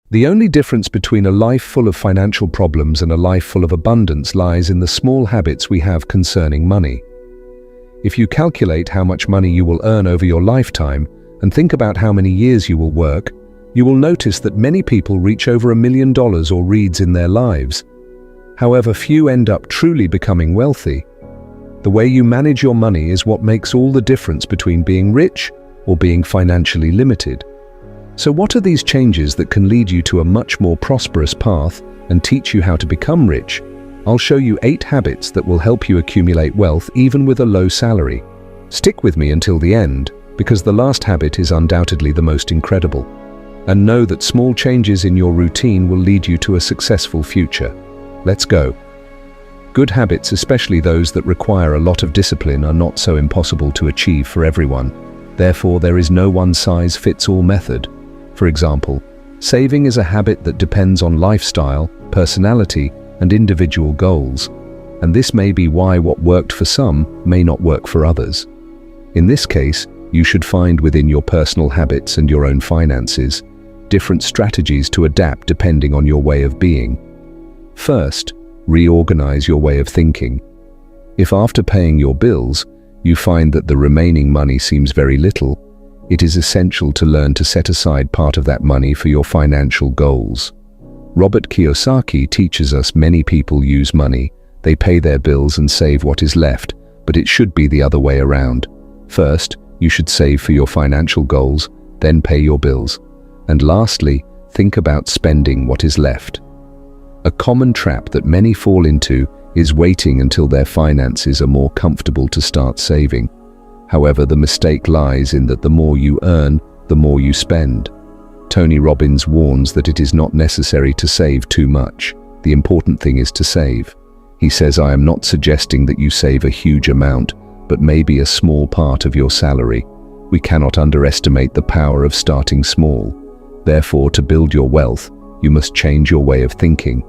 The only difference between a life full of financial problems and a life full of abundance lies in the small habits we have concerning money. If you calculate how much money you will earn over your lifetime and think about how many years you will work, you will notice that many people reach over $1 million or reads in their lives. However, few end up truly becoming wealthy. The way you manage your money is what makes all the difference between being rich or being financially limited. So what are these changes that can lead you to a much more prosperous path and teach you how to become rich? I'll show you 8 habits that will help you accumulate wealth even with a low salary. Stick with me until the end, because the last habit is undoubtedly the most incredible. And know that small changes in your routine will lead you to a successful future. Let's go. Good habits, especially those that require a lot of discipline, are not so impossible to achieve for everyone. Therefore, there is no one-size-fits-all method. For example, saving is a habit that depends on lifestyle, personality, and individual goals. And this may be why what worked for some may not work for others. In this case, you should find within your personal habits and your own finances different strategies to adapt depending on your way of being. First, reorganize your way of thinking. If after paying your bills, you find that the remaining money seems very little, it is essential to learn to set aside part of that money for your financial goals. Robert Kiyosaki teaches us many people use money, they pay their bills and save what is left, but it should be the other way around. First, you should save for your financial goals, then pay your bills. And lastly, think about spending what is left. A common trap that many fall into is waiting until their finances are more comfortable to start saving. However, the mistake lies in that the more you earn, the more you spend. Tony Robbins warns that it is not necessary to save too much. The important thing is to save. He says, I am not suggesting that you save a huge amount, but maybe a small part of your salary. We cannot underestimate the power of starting small. Therefore, to build your wealth, you must change your way of thinking.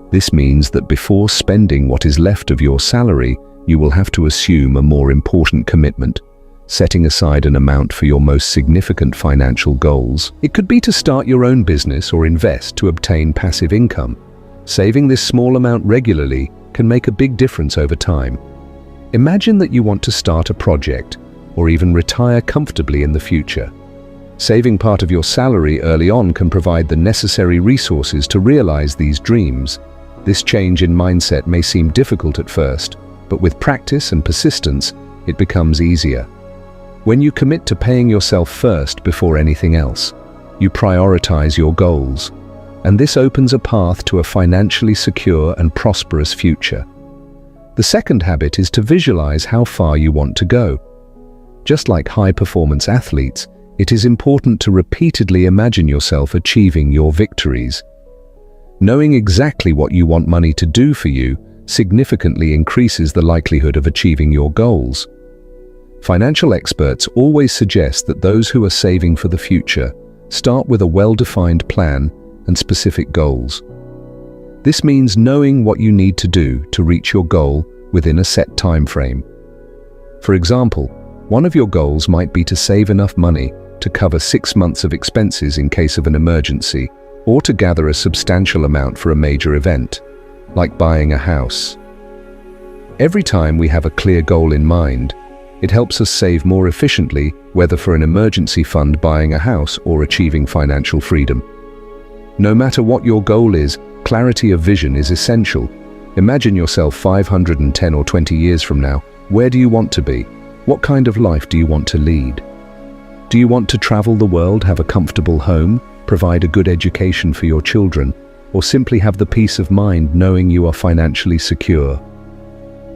This means that before spending what is left of your salary, you will have to assume a more important commitment, setting aside an amount for your most significant financial goals. It could be to start your own business or invest to obtain passive income. Saving this small amount regularly can make a big difference over time. Imagine that you want to start a project or even retire comfortably in the future. Saving part of your salary early on can provide the necessary resources to realize these dreams. This change in mindset may seem difficult at first, but with practice and persistence, it becomes easier. When you commit to paying yourself first before anything else, you prioritize your goals, and this opens a path to a financially secure and prosperous future. The second habit is to visualize how far you want to go. Just like high-performance athletes, it is important to repeatedly imagine yourself achieving your victories. Knowing exactly what you want money to do for you significantly increases the likelihood of achieving your goals. Financial experts always suggest that those who are saving for the future start with a well-defined plan and specific goals. This means knowing what you need to do to reach your goal within a set time frame. For example, one of your goals might be to save enough money to cover 6 months of expenses in case of an emergency, or to gather a substantial amount for a major event, like buying a house. Every time we have a clear goal in mind, it helps us save more efficiently, whether for an emergency fund, buying a house, or achieving financial freedom. No matter what your goal is, clarity of vision is essential. Imagine yourself 510 or 20 years from now. Where do you want to be? What kind of life do you want to lead? Do you want to travel the world, have a comfortable home, provide a good education for your children, or simply have the peace of mind knowing you are financially secure?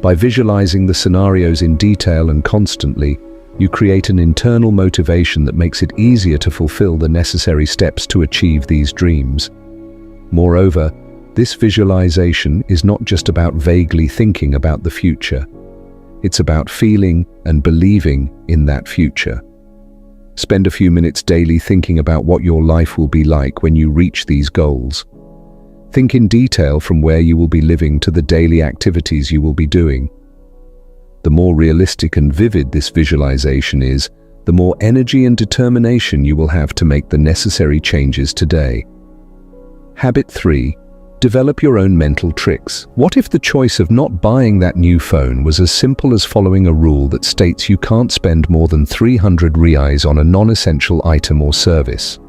By visualizing the scenarios in detail and constantly, you create an internal motivation that makes it easier to fulfill the necessary steps to achieve these dreams. Moreover, this visualization is not just about vaguely thinking about the future. It's about feeling and believing in that future. Spend a few minutes daily thinking about what your life will be like when you reach these goals. Think in detail from where you will be living to the daily activities you will be doing. The more realistic and vivid this visualization is, the more energy and determination you will have to make the necessary changes today. Habit 3. Develop your own mental tricks. What if the choice of not buying that new phone was as simple as following a rule that states you can't spend more than 300 reais on a non-essential item or service?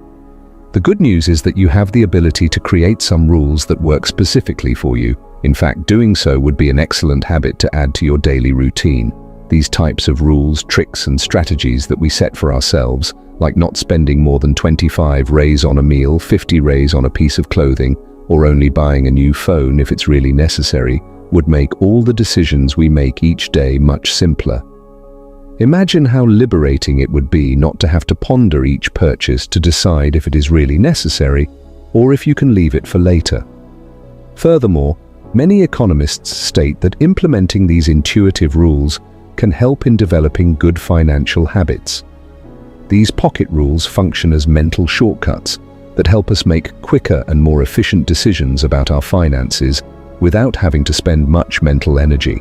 The good news is that you have the ability to create some rules that work specifically for you. In fact, doing so would be an excellent habit to add to your daily routine. These types of rules, tricks, and strategies that we set for ourselves, like not spending more than 25 reais on a meal, 50 reais on a piece of clothing, or only buying a new phone if it's really necessary, would make all the decisions we make each day much simpler. Imagine how liberating it would be not to have to ponder each purchase to decide if it is really necessary or if you can leave it for later. Furthermore, many economists state that implementing these intuitive rules can help in developing good financial habits. These pocket rules function as mental shortcuts that help us make quicker and more efficient decisions about our finances without having to spend much mental energy.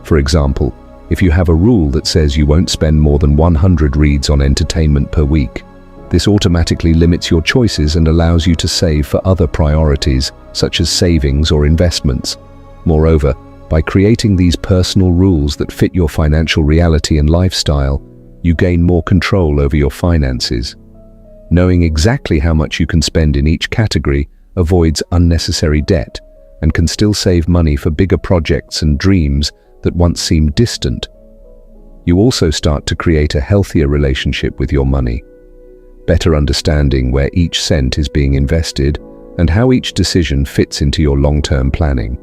For example, if you have a rule that says you won't spend more than 100 reais on entertainment per week, this automatically limits your choices and allows you to save for other priorities, such as savings or investments. Moreover, by creating these personal rules that fit your financial reality and lifestyle, you gain more control over your finances. Knowing exactly how much you can spend in each category avoids unnecessary debt and can still save money for bigger projects and dreams that once seemed distant. You also start to create a healthier relationship with your money, better understanding where each cent is being invested and how each decision fits into your long-term planning.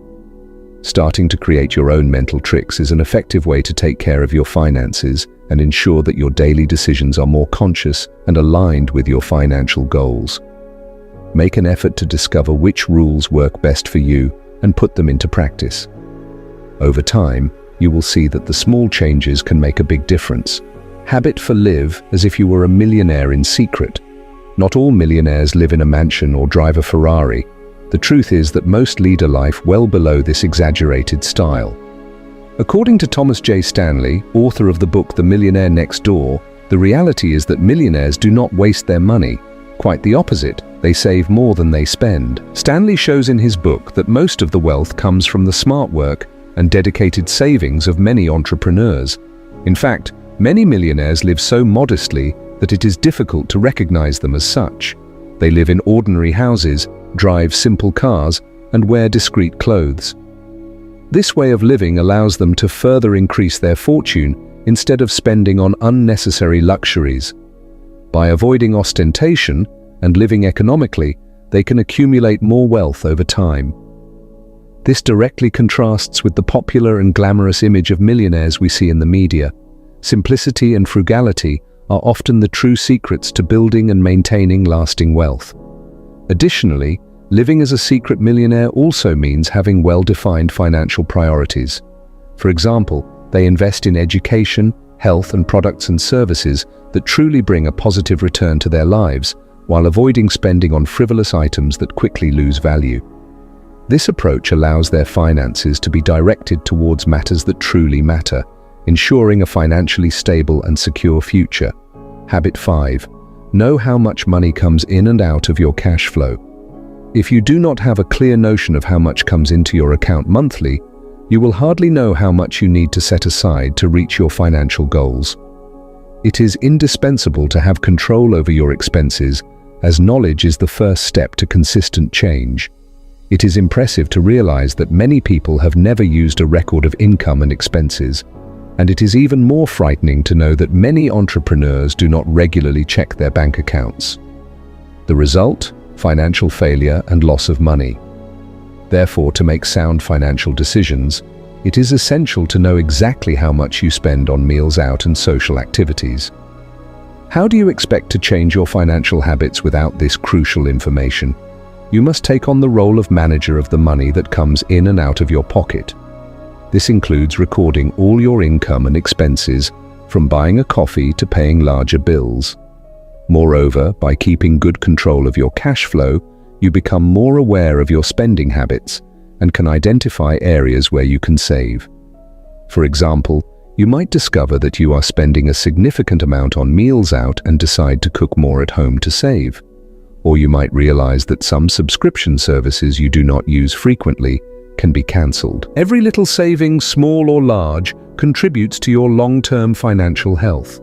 Starting to create your own mental tricks is an effective way to take care of your finances and ensure that your daily decisions are more conscious and aligned with your financial goals. Make an effort to discover which rules work best for you and put them into practice. Over time, you will see that the small changes can make a big difference. Habit for live as if you were a millionaire in secret. Not all millionaires live in a mansion or drive a Ferrari. The truth is that most lead a life well below this exaggerated style. According to Thomas J. Stanley, author of the book The Millionaire Next Door, the reality is that millionaires do not waste their money. Quite the opposite, they save more than they spend. Stanley shows in his book that most of the wealth comes from the smart work and dedicated savings of many entrepreneurs. In fact, many millionaires live so modestly that it is difficult to recognize them as such. They live in ordinary houses, drive simple cars, and wear discreet clothes. This way of living allows them to further increase their fortune instead of spending on unnecessary luxuries. By avoiding ostentation and living economically, they can accumulate more wealth over time. This directly contrasts with the popular and glamorous image of millionaires we see in the media. Simplicity and frugality are often the true secrets to building and maintaining lasting wealth. Additionally, living as a secret millionaire also means having well-defined financial priorities. For example, they invest in education, health, and products and services that truly bring a positive return to their lives, while avoiding spending on frivolous items that quickly lose value. This approach allows their finances to be directed towards matters that truly matter, ensuring a financially stable and secure future. Habit 5. Know how much money comes in and out of your cash flow. If you do not have a clear notion of how much comes into your account monthly, you will hardly know how much you need to set aside to reach your financial goals. It is indispensable to have control over your expenses, as knowledge is the first step to consistent change. It is impressive to realize that many people have never used a record of income and expenses, and it is even more frightening to know that many entrepreneurs do not regularly check their bank accounts. The result? Financial failure and loss of money. Therefore, to make sound financial decisions, it is essential to know exactly how much you spend on meals out and social activities. How do you expect to change your financial habits without this crucial information? You must take on the role of manager of the money that comes in and out of your pocket. This includes recording all your income and expenses, from buying a coffee to paying larger bills. Moreover, by keeping good control of your cash flow, you become more aware of your spending habits and can identify areas where you can save. For example, you might discover that you are spending a significant amount on meals out and decide to cook more at home to save. Or you might realize that some subscription services you do not use frequently can be cancelled. Every little saving, small or large, contributes to your long-term financial health.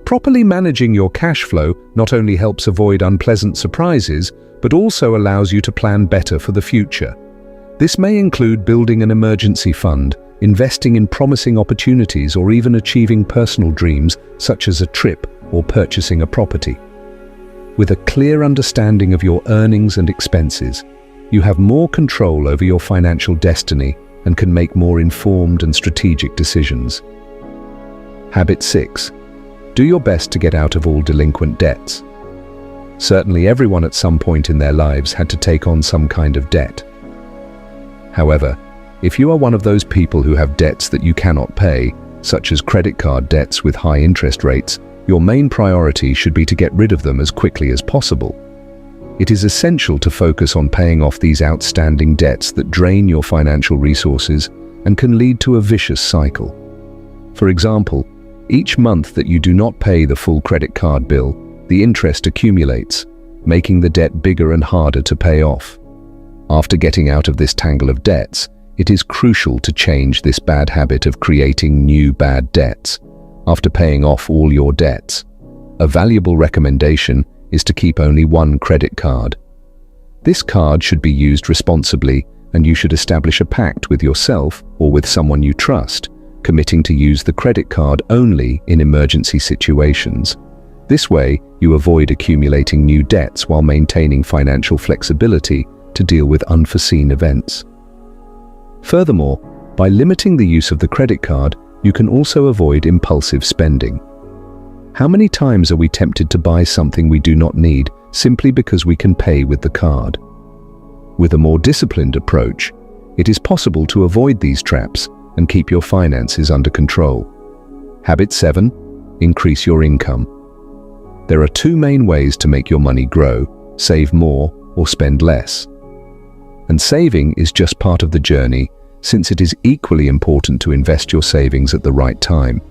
Properly managing your cash flow not only helps avoid unpleasant surprises, but also allows you to plan better for the future. This may include building an emergency fund, investing in promising opportunities, or even achieving personal dreams such as a trip or purchasing a property. With a clear understanding of your earnings and expenses, you have more control over your financial destiny and can make more informed and strategic decisions. Habit 6. Do your best to get out of all delinquent debts. Certainly everyone at some point in their lives had to take on some kind of debt. However, if you are one of those people who have debts that you cannot pay, such as credit card debts with high interest rates, your main priority should be to get rid of them as quickly as possible. It is essential to focus on paying off these outstanding debts that drain your financial resources and can lead to a vicious cycle. For example, each month that you do not pay the full credit card bill, the interest accumulates, making the debt bigger and harder to pay off. After getting out of this tangle of debts, it is crucial to change this bad habit of creating new bad debts. After paying off all your debts, a valuable recommendation is to keep only one credit card. This card should be used responsibly, and you should establish a pact with yourself or with someone you trust, committing to use the credit card only in emergency situations. This way, you avoid accumulating new debts while maintaining financial flexibility to deal with unforeseen events. Furthermore, by limiting the use of the credit card, you can also avoid impulsive spending. How many times are we tempted to buy something we do not need simply because we can pay with the card? With a more disciplined approach, it is possible to avoid these traps and keep your finances under control. Habit 7. Increase your income. There are two main ways to make your money grow: save more or spend less. And saving is just part of the journey, since it is equally important to invest your savings at the right time.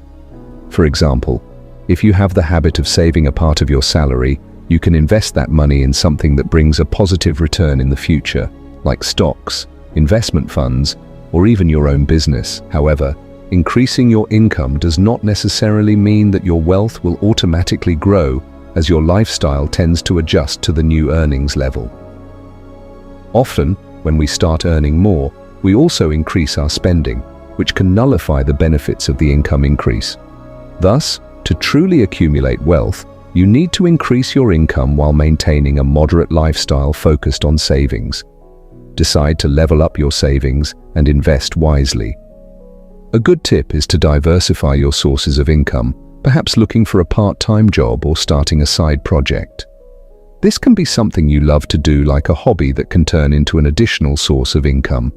For example, if you have the habit of saving a part of your salary, you can invest that money in something that brings a positive return in the future, like stocks, investment funds, or even your own business. However, increasing your income does not necessarily mean that your wealth will automatically grow, as your lifestyle tends to adjust to the new earnings level. Often, when we start earning more, we also increase our spending, which can nullify the benefits of the income increase. Thus, to truly accumulate wealth, you need to increase your income while maintaining a moderate lifestyle focused on savings. Decide to level up your savings and invest wisely. A good tip is to diversify your sources of income, perhaps looking for a part-time job or starting a side project. This can be something you love to do, like a hobby that can turn into an additional source of income.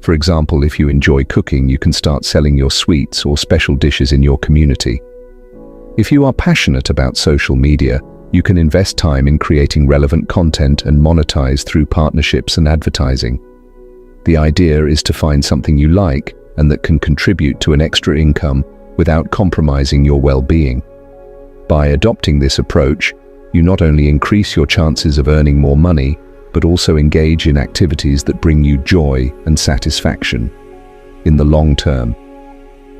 For example, if you enjoy cooking, you can start selling your sweets or special dishes in your community. If you are passionate about social media, you can invest time in creating relevant content and monetize through partnerships and advertising. The idea is to find something you like and that can contribute to an extra income without compromising your well-being. By adopting this approach, you not only increase your chances of earning more money, but also engage in activities that bring you joy and satisfaction. In the long term,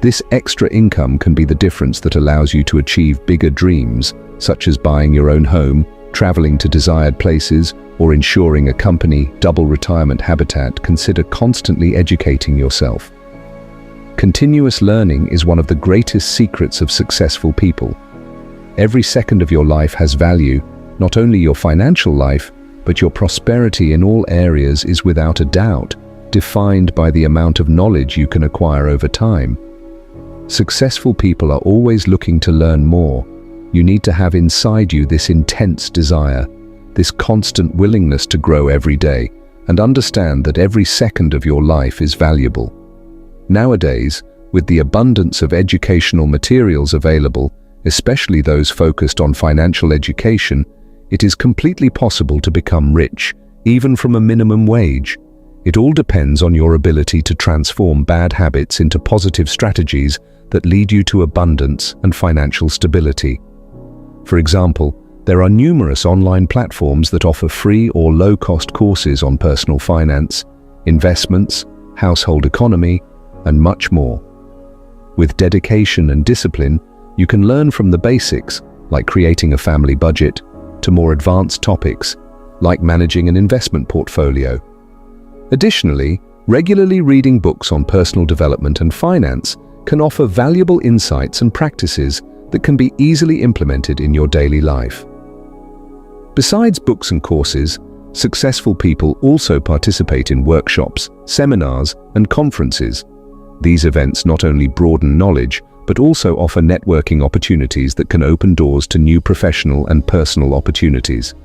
this extra income can be the difference that allows you to achieve bigger dreams, such as buying your own home, traveling to desired places, or ensuring a company double retirement habitat. Consider constantly educating yourself. Continuous learning is one of the greatest secrets of successful people. Every second of your life has value. Not only your financial life, but your prosperity in all areas is without a doubt defined by the amount of knowledge you can acquire over time. Successful people are always looking to learn more. You need to have inside you this intense desire, this constant willingness to grow every day, and understand that every second of your life is valuable. Nowadays, with the abundance of educational materials available, especially those focused on financial education, it is completely possible to become rich, even from a minimum wage. It all depends on your ability to transform bad habits into positive strategies that lead you to abundance and financial stability. For example, There are numerous online platforms that offer free or low-cost courses on personal finance, investments, household economy, and much more. With dedication and discipline, you can learn from the basics, like creating a family budget, to more advanced topics, like managing an investment portfolio. Additionally, regularly reading books on personal development and finance can offer valuable insights and practices that can be easily implemented in your daily life. Besides books and courses, successful people also participate in workshops, seminars, and conferences. These events not only broaden knowledge, but also offer networking opportunities that can open doors to new professional and personal opportunities.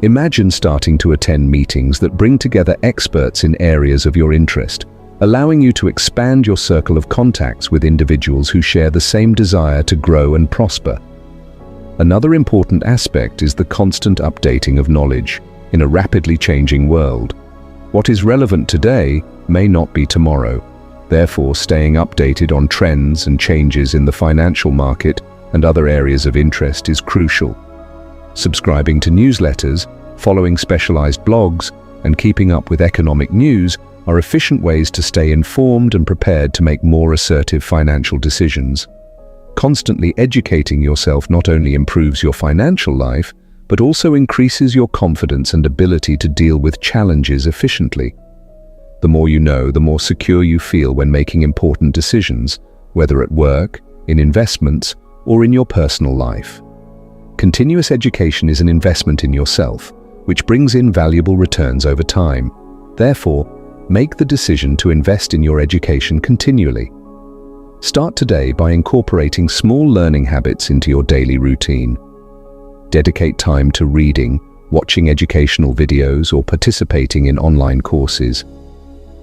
Imagine starting to attend meetings that bring together experts in areas of your interest, allowing you to expand your circle of contacts with individuals who share the same desire to grow and prosper. Another important aspect is the constant updating of knowledge in a rapidly changing world. What is relevant today may not be tomorrow. Therefore, staying updated on trends and changes in the financial market and other areas of interest is crucial. Subscribing to newsletters, following specialized blogs, and keeping up with economic news are efficient ways to stay informed and prepared to make more assertive financial decisions. Constantly educating yourself not only improves your financial life, but also increases your confidence and ability to deal with challenges efficiently. The more you know, the more secure you feel when making important decisions, whether at work, in investments, or in your personal life. Continuous education is an investment in yourself, which brings in valuable returns over time. Therefore, make the decision to invest in your education continually. Start today by incorporating small learning habits into your daily routine. Dedicate time to reading, watching educational videos, or participating in online courses.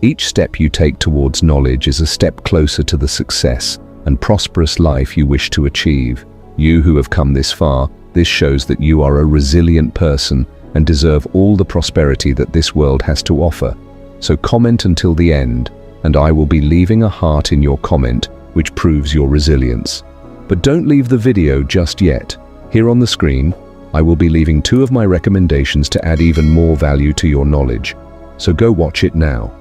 Each step you take towards knowledge is a step closer to the success and prosperous life you wish to achieve. You who have come this far, this shows that you are a resilient person and deserve all the prosperity that this world has to offer. So comment until the end, and I will be leaving a heart in your comment, which proves your resilience. But don't leave the video just yet. Here on the screen, I will be leaving 2 of my recommendations to add even more value to your knowledge. So go watch it now.